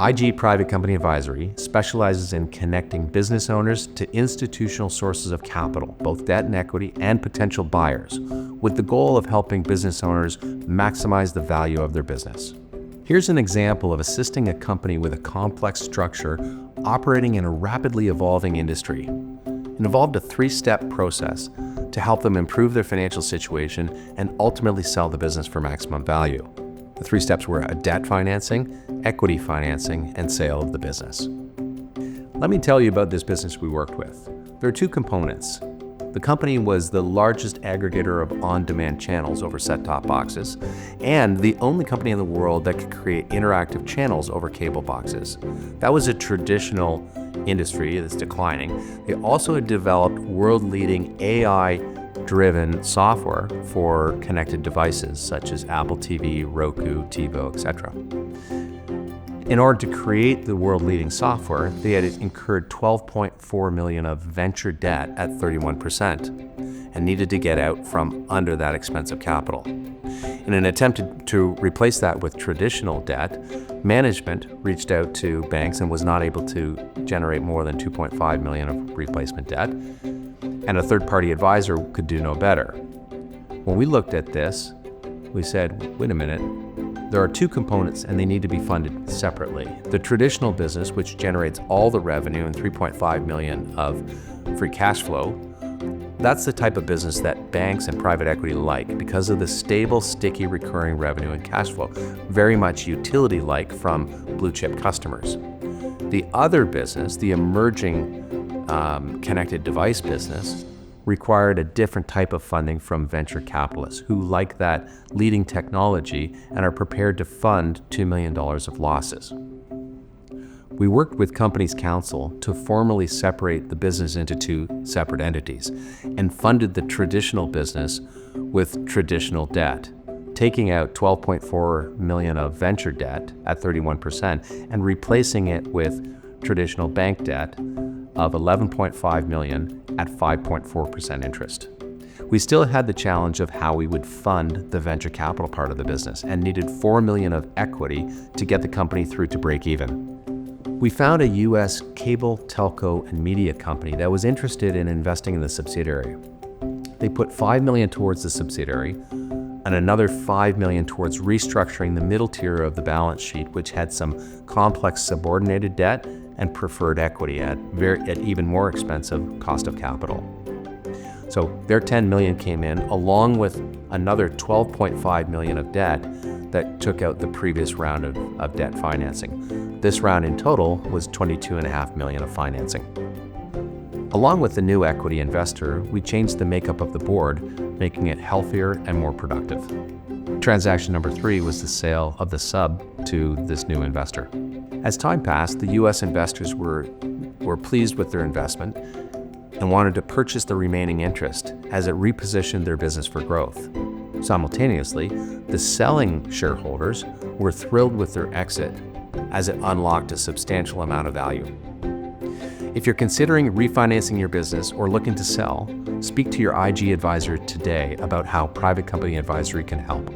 IG Private Company Advisory specializes in connecting business owners to institutional sources of capital, both debt and equity, and potential buyers, with the goal of helping business owners maximize the value of their business. Here's an example of assisting a company with a complex structure operating in a rapidly evolving industry. It involved a three-step process to help them improve their financial situation and ultimately sell the business for maximum value. The three steps were a debt financing, equity financing, and sale of the business. Let me tell you about this business we worked with. There are two components. The company was the largest aggregator of on-demand channels over set-top boxes, and the only company in the world that could create interactive channels over cable boxes. That was a traditional industry that's declining. They also had developed world-leading AI-driven software for connected devices such as Apple TV, Roku, TiVo, etc. In order to create the world-leading software, they had incurred $12.4 million of venture debt at 31% and needed to get out from under that expensive capital. In an attempt to replace that with traditional debt, management reached out to banks and was not able to generate more than $2.5 million of replacement debt, and a third-party advisor could do no better. When we looked at this, we said, wait a minute, there are two components and they need to be funded separately. The traditional business, which generates all the revenue and $3.5 million of free cash flow, that's the type of business that banks and private equity like because of the stable, sticky, recurring revenue and cash flow, very much utility-like from blue-chip customers. The other business, the emerging connected device business, required a different type of funding from venture capitalists who like that leading technology and are prepared to fund $2 million of losses. We worked with Companies Counsel to formally separate the business into two separate entities and funded the traditional business with traditional debt, taking out $12.4 million of venture debt at 31% and replacing it with traditional bank debt of $11.5 million at 5.4% interest. We still had the challenge of how we would fund the venture capital part of the business and needed $4 million of equity to get the company through to break even. We found a US cable, telco, and media company that was interested in investing in the subsidiary. They put $5 million towards the subsidiary and another $5 million towards restructuring the middle tier of the balance sheet, which had some complex subordinated debt and preferred equity at even more expensive cost of capital. So their $10 million came in along with another $12.5 million of debt that took out the previous round of debt financing. This round in total was $22.5 million of financing. Along with the new equity investor, we changed the makeup of the board, making it healthier and more productive. Transaction number 3 was the sale of the sub to this new investor. As time passed, the U.S. investors were pleased with their investment and wanted to purchase the remaining interest as it repositioned their business for growth. Simultaneously, the selling shareholders were thrilled with their exit as it unlocked a substantial amount of value. If you're considering refinancing your business or looking to sell, speak to your IG advisor today about how Private Company Advisory can help.